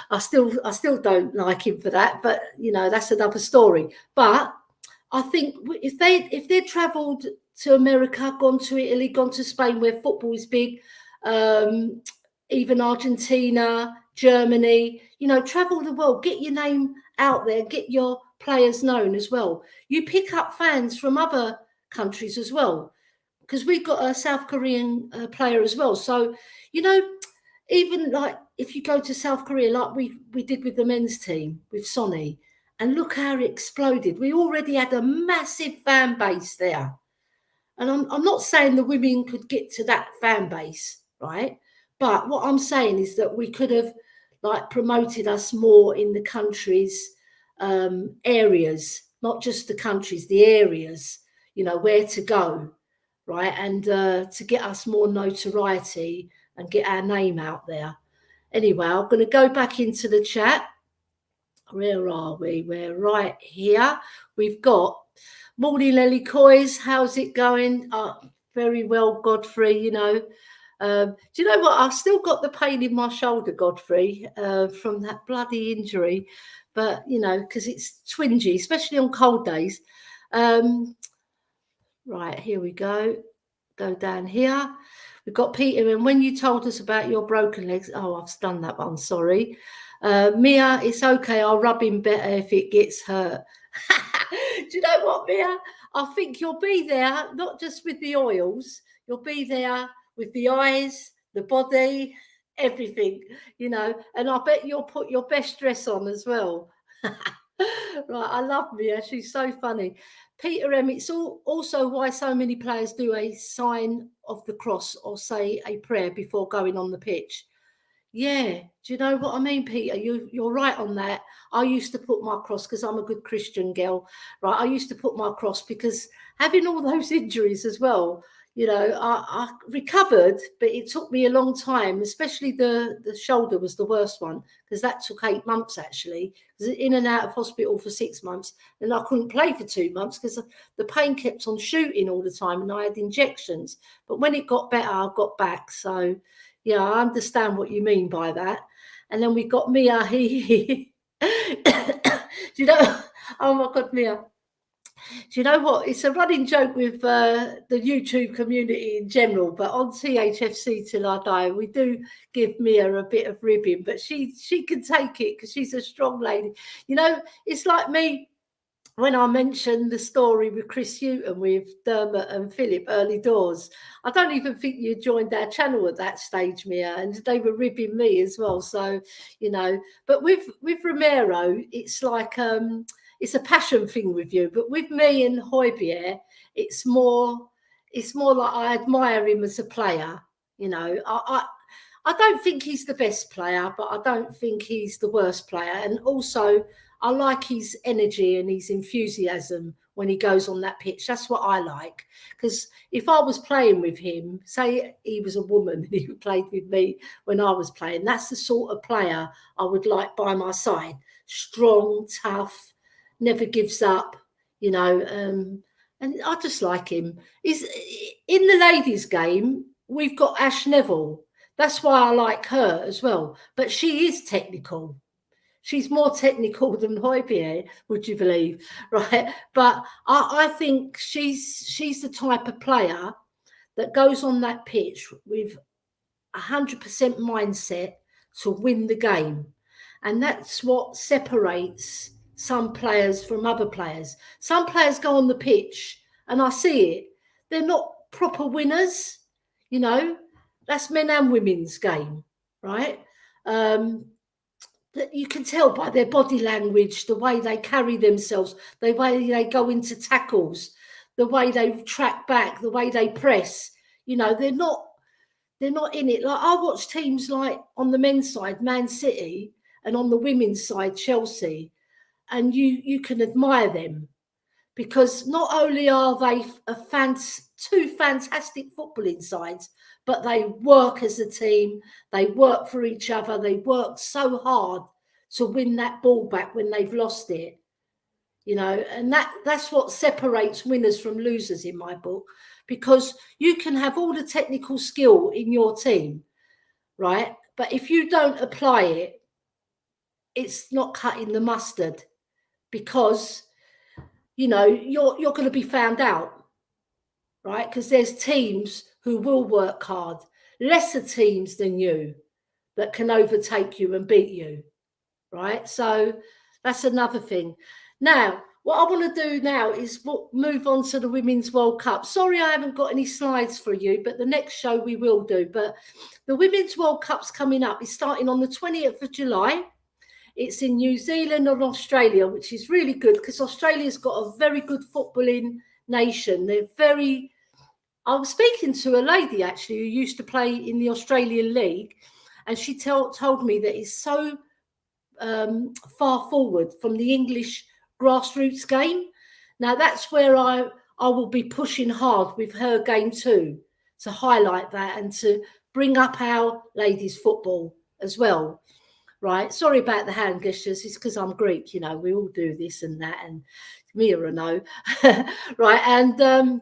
I still don't like him for that, but you know, that's another story. But I think if they'd travelled to America, gone to Italy, gone to Spain, where football is big, even Argentina, Germany, you know, travel the world, get your name out there, get your players known as well. You pick up fans from other countries as well, because we've got a South Korean player as well. So, you know, even like if you go to South Korea, like we did with the men's team with Sonny, and look how it exploded. We already had a massive fan base there. And I'm not saying the women could get to that fan base, right? But what I'm saying is that we could have like promoted us more in the countries, areas, not just the countries, the areas, you know, where to go, right? And to get us more notoriety and get our name out there. Anyway, I'm going to go back into the chat. Where are we? We're right here. We've got morning, Elly Coys. How's it going? Very well, Godfrey. You know, do you know what? I've still got the pain in my shoulder, Godfrey, from that bloody injury. But you know, because it's twingy, especially on cold days. Right, here we go. Go down here. We've got Peter, and when you told us about your broken legs, oh, I've done that one. Sorry. Mia, it's okay. I'll rub him better if it gets hurt. Do you know what, Mia? I think you'll be there, not just with the oils, you'll be there with the eyes, the body, everything, you know, and I bet you'll put your best dress on as well. Right, I love Mia. She's so funny. Peter M, it's also why so many players do a sign of the cross or say a prayer before going on the pitch. Yeah, do you know what I mean, Peter? You're right on that. I used to put my cross because I'm a good Christian girl, right? I used to put my cross because having all those injuries as well, I recovered, but it took me a long time, especially the shoulder was the worst one because that took 8 months actually. I was in and out of hospital for 6 months, and I couldn't play for 2 months because the pain kept on shooting all the time, and I had injections. But when it got better, I got back. So yeah, I understand what you mean by that. And then we got Mia. Do you know? Oh my God, Mia. Do you know what? It's a running joke with the YouTube community in general, but on THFC Till I Die, we do give Mia a bit of ribbing, but she can take it because she's a strong lady. It's like me when I mentioned the story with Chris Houghton with Dermot and Philip early doors. I don't even think you joined our channel at that stage, Mia, and they were ribbing me as well. So, but with Romero, it's like it's a passion thing with you. But with me and Højbjerg, it's more like I admire him as a player. I don't think he's the best player, but I don't think he's the worst player. And also, I like his energy and his enthusiasm when he goes on that pitch. That's what I like. Because if I was playing with him, say he was a woman and he played with me when I was playing, that's the sort of player I would like by my side. Strong, tough, never gives up, and I just like him. He's in the ladies' game, we've got Ash Neville. That's why I like her as well. But she is technical. She's more technical than Højbjerg, would you believe? Right. But I think she's the type of player that goes on that pitch with 100% mindset to win the game. And that's what separates some players from other players. Some players go on the pitch, and I see it. They're not proper winners, That's men and women's game, right? That you can tell by their body language, the way they carry themselves, the way they go into tackles, the way they track back, the way they press. They're not in it. Like I watch teams like on the men's side, Man City, and on the women's side, Chelsea, and you can admire them because not only are they two fantastic footballing sides, but they work as a team, they work for each other, they work so hard to win that ball back when they've lost it, and that's what separates winners from losers in my book, because you can have all the technical skill in your team, right? But if you don't apply it, it's not cutting the mustard, because you're going to be found out, right? Because there's teams who will work hard, lesser teams than you, that can overtake you and beat you, right? So that's another thing. Now, what I want to do now is move on to the Women's World Cup. Sorry, I haven't got any slides for you, but the next show we will do. But the Women's World Cup's coming up. It's starting on the 20th of July. It's in New Zealand and Australia, which is really good because Australia's got a very good footballing nation. I was speaking to a lady actually who used to play in the Australian League, and she told me that it's so far forward from the English grassroots game. Now that's where I will be pushing hard with her game too, to highlight that and to bring up our ladies football as well. Right, sorry about the hand gestures. It's because I'm Greek, we all do this and that, and me or no. Right, and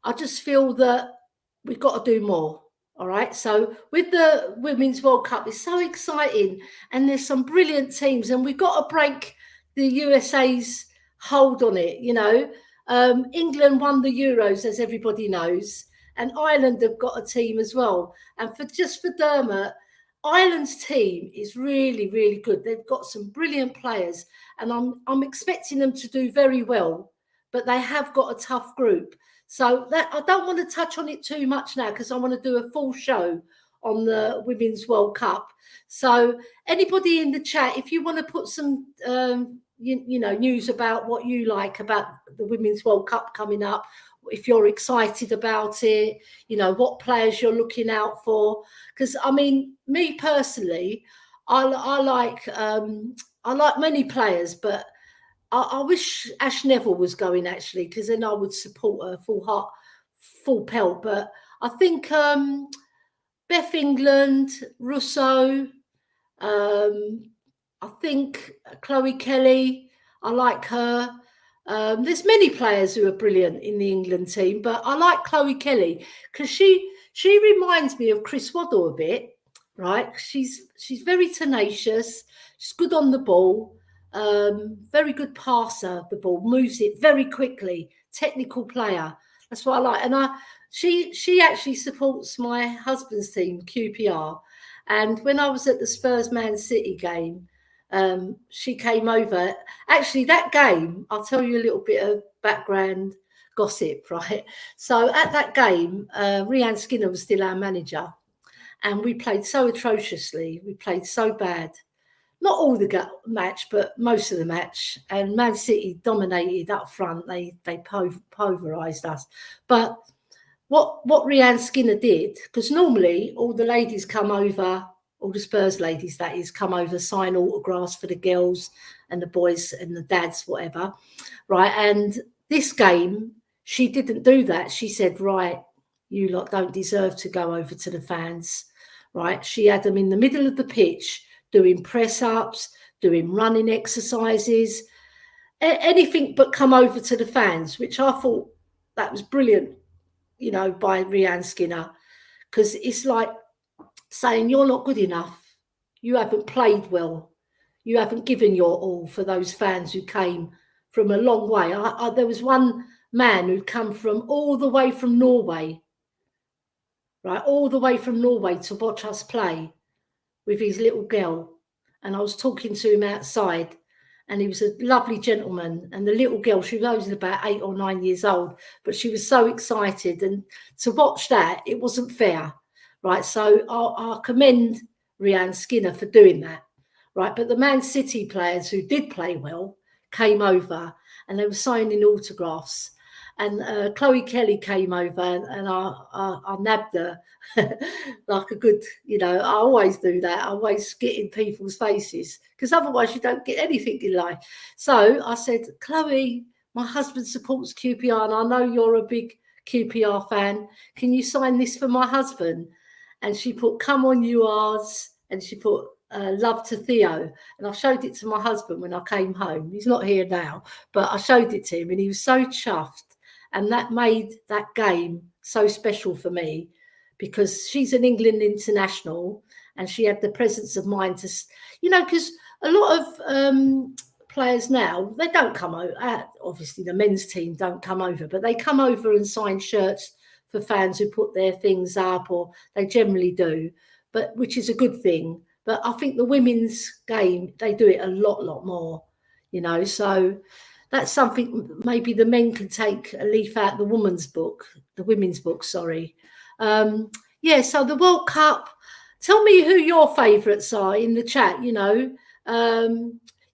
I just feel that we've got to do more. All right, so with the Women's World Cup, it's so exciting, and there's some brilliant teams, and we've got to break the USA's hold on it. England won the Euros, as everybody knows, and Ireland have got a team as well. And for Dermot, Ireland's team is really, really good. They've got some brilliant players, and I'm expecting them to do very well, but they have got a tough group. So that I don't want to touch on it too much now, because I want to do a full show on the Women's World Cup. So anybody in the chat, if you want to put some news about what you like about the Women's World Cup coming up, if you're excited about it, you know, what players you're looking out for. Because I mean, me personally, I like many players, but I wish Ash Neville was going, actually, because then I would support her full heart, full pelt. But I think Beth England, Russo, I think Chloe Kelly, I like her. There's many players who are brilliant in the England team, but I like Chloe Kelly because she reminds me of Chris Waddle a bit, right? She's very tenacious. She's good on the ball, very good passer of the ball, moves it very quickly, technical player. That's what I like. And she actually supports my husband's team, QPR. And when I was at the Spurs Man City game, she came over. Actually, that game, I'll tell you a little bit of background gossip, right? So at that game, Rhiann Skinner was still our manager, and we played so atrociously. We played so bad. Not all the match, but most of the match. And Man City dominated up front. They pulverised us. But what Rhiann Skinner did, because normally all the ladies come over, all the Spurs ladies, that is, come over, sign autographs for the girls and the boys and the dads, whatever, right? And this game, she didn't do that. She said, right, you lot don't deserve to go over to the fans, right? She had them in the middle of the pitch doing press-ups, doing running exercises, anything but come over to the fans, which I thought that was brilliant, you know, by Rhiann Skinner, because it's like saying you're not good enough, you haven't played well, you haven't given your all for those fans who came from a long way. There was one man who'd come from all the way from Norway, right, all the way from Norway to watch us play with his little girl. And I was talking to him outside, and he was a lovely gentleman. And the little girl, she was about 8 or 9 years old, but she was so excited. And to watch that, it wasn't fair, right? So I commend Rhiann Skinner for doing that, right? But the Man City players who did play well came over, and they were signing autographs. And Chloe Kelly came over, and I nabbed her like a good, you know, I always do that. I always get in people's faces, because otherwise you don't get anything in life. So I said, Chloe, my husband supports QPR, and I know you're a big QPR fan. Can you sign this for my husband? And she put, come on, you R's, and she put, love to Theo. And I showed it to my husband when I came home. He's not here now, but I showed it to him, and he was so chuffed. And that made that game so special for me, because she's an England international, and she had the presence of mind to, you know, because a lot of players now, they don't come over. Obviously, the men's team don't come over, but they come over and sign shirts for fans who put their things up, or they generally do, but which is a good thing. But I think the women's game, they do it a lot more, you know, so that's something maybe the men can take a leaf out the women's book, sorry. Yeah, so the World Cup, tell me who your favourites are in the chat, you know.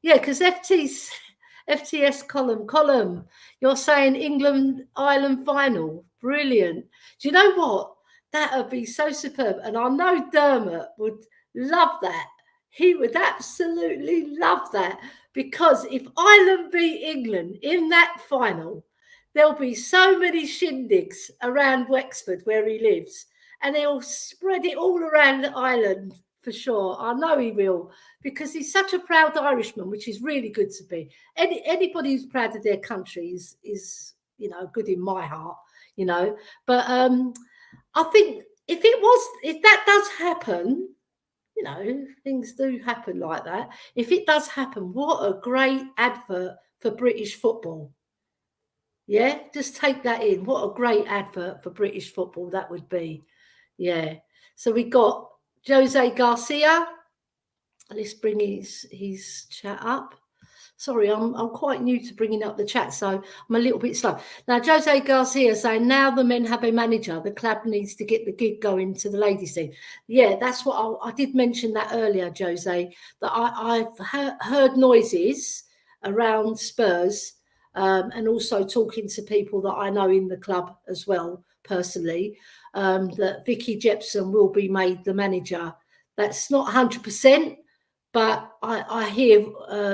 Yeah, because FTS column, you're saying England-Ireland final. Brilliant. Do you know what? That would be so superb. And I know Dermot would love that. He would absolutely love that, because if Ireland beat England in that final, there'll be so many shindigs around Wexford where he lives, and he'll spread it all around the island for sure. I know he will, because he's such a proud Irishman, which is really good to be. Anybody who's proud of their country is, you know, good in my heart, you know. But I think if that does happen, you know, things do happen like that. If it does happen, what a great advert for British football. Yeah, just take that in. What a great advert for British football that would be. Yeah. So we got Jose Garcia. Let's bring his chat up. Sorry, I'm quite new to bringing up the chat, so I'm a little bit slow. Now, Jose Garcia saying, now the men have a manager, the club needs to get the gig going to the ladies' team. Yeah, that's what I did mention that earlier, Jose, that I've heard noises around Spurs and also talking to people that I know in the club as well, personally, that Vicky Jepson will be made the manager. That's not 100%, but I hear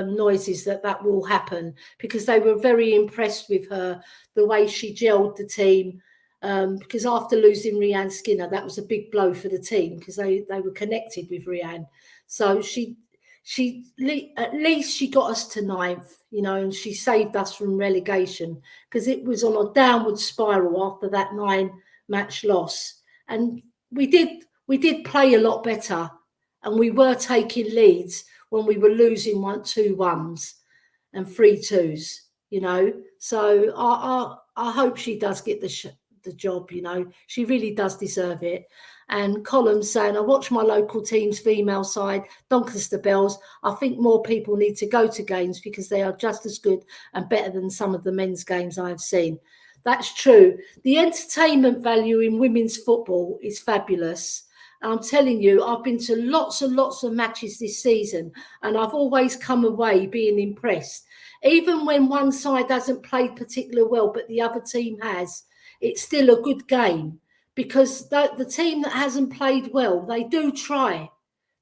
noises that will happen, because they were very impressed with her, the way she gelled the team. Because after losing Rianne Skinner, that was a big blow for the team, because they were connected with Rianne. So at least she got us to 9th, you know, and she saved us from relegation, because it was on a downward spiral after that 9-match loss. And we did play a lot better, and we were taking leads when we were losing 2-1s and 3-2s, you know. So I hope she does get the job, you know. She really does deserve it. And Colin's saying, I watch my local team's female side, Doncaster Bells. I think more people need to go to games, because they are just as good and better than some of the men's games I have seen. That's true. The entertainment value in women's football is fabulous. I'm telling you, I've been to lots and lots of matches this season, and I've always come away being impressed. Even when one side hasn't played particularly well, but the other team has, it's still a good game, because the team that hasn't played well, they do try,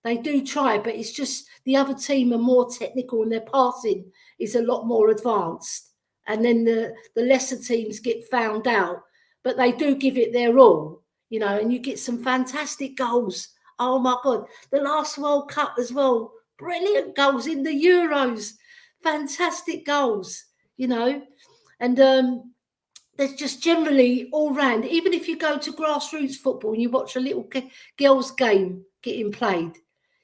but it's just the other team are more technical and their passing is a lot more advanced. And then the lesser teams get found out, but they do give it their all, you know, and you get some fantastic goals. Oh my God, the last World Cup as well, brilliant goals in the Euros, fantastic goals, you know. And there's just generally all round, even if you go to grassroots football and you watch a little girls' game getting played,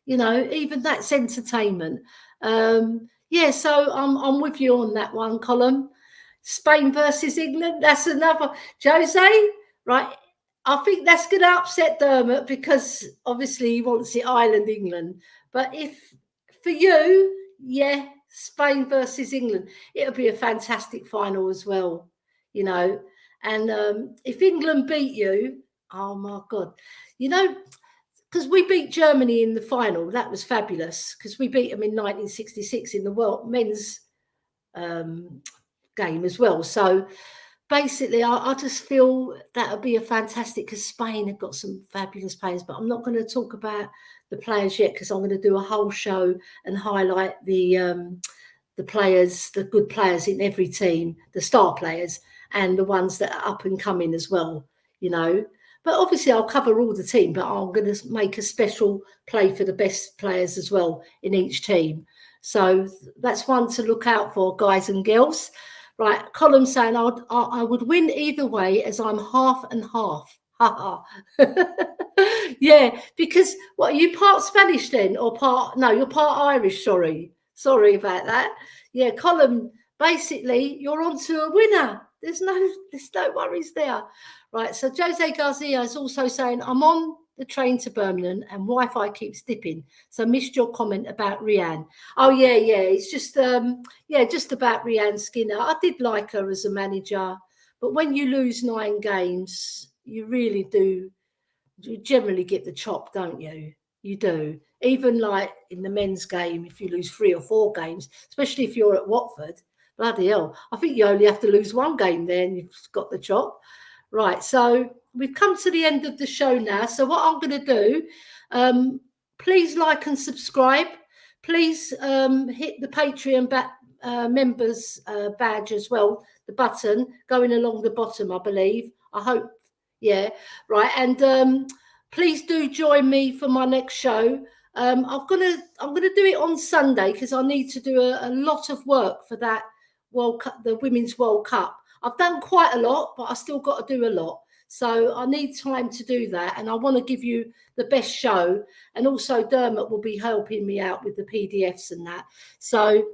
you know, even that's entertainment. Yeah, so I'm with you on that one, Colin. Spain versus England, that's another. Jose, right? I think that's going to upset Dermot, because obviously he wants it Ireland, England. But if for you, yeah, Spain versus England, it'll be a fantastic final as well, you know. And if England beat you, oh my God, you know, because we beat Germany in the final, that was fabulous, because we beat them in 1966 in the world men's game as well. So basically, I just feel that would be a fantastic, because Spain have got some fabulous players, but I'm not going to talk about the players yet, because I'm going to do a whole show and highlight the players, the good players in every team, the star players, and the ones that are up and coming as well, you know. But obviously I'll cover all the team, but I'm going to make a special play for the best players as well in each team. So that's one to look out for, guys and girls. Right, Colin saying I would win either way, as I'm half and half. Yeah, because what, are you part Spanish then, or part? No, you're part Irish. Sorry about that. Yeah, Colin, basically you're on to a winner. There's no worries there. Right, so Jose Garcia is also saying, I'm on the train to Birmingham and Wi-Fi keeps dipping, so missed your comment about Rianne. Oh yeah, it's just just about Rianne Skinner. I did like her as a manager, but when you lose 9 games, you really do, you generally get the chop, don't you? You do. Even like in the men's game, if you lose 3 or 4 games, especially if you're at Watford, bloody hell, I think you only have to lose 1 game there and you've got the chop. Right, so we've come to the end of the show now. So what I'm going to do, please like and subscribe. Please hit the Patreon members badge as well, the button going along the bottom, I believe. I hope, yeah, right. And please do join me for my next show. I'm gonna do it on Sunday, because I need to do a lot of work for that World Cup, the Women's World Cup. I've done quite a lot, but I still got to do a lot. So I need time to do that. And I want to give you the best show. And also Dermot will be helping me out with the PDFs and that. So,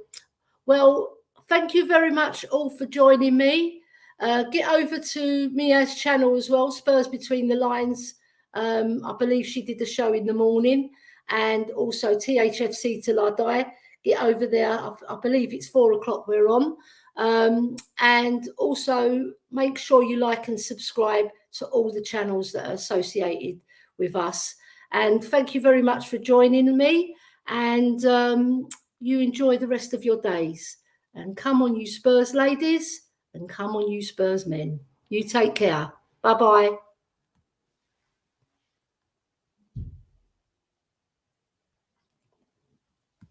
well, thank you very much all for joining me. Get over to Mia's channel as well, Spurs Between the Lines. I believe she did the show in the morning. And also THFC Till I Die. Get over there. I believe it's 4 o'clock we're on. And also make sure you like and subscribe to all the channels that are associated with us. And thank you very much for joining me, and you enjoy the rest of your days. And come on, you Spurs ladies, and come on, you Spurs men. You take care. Bye-bye.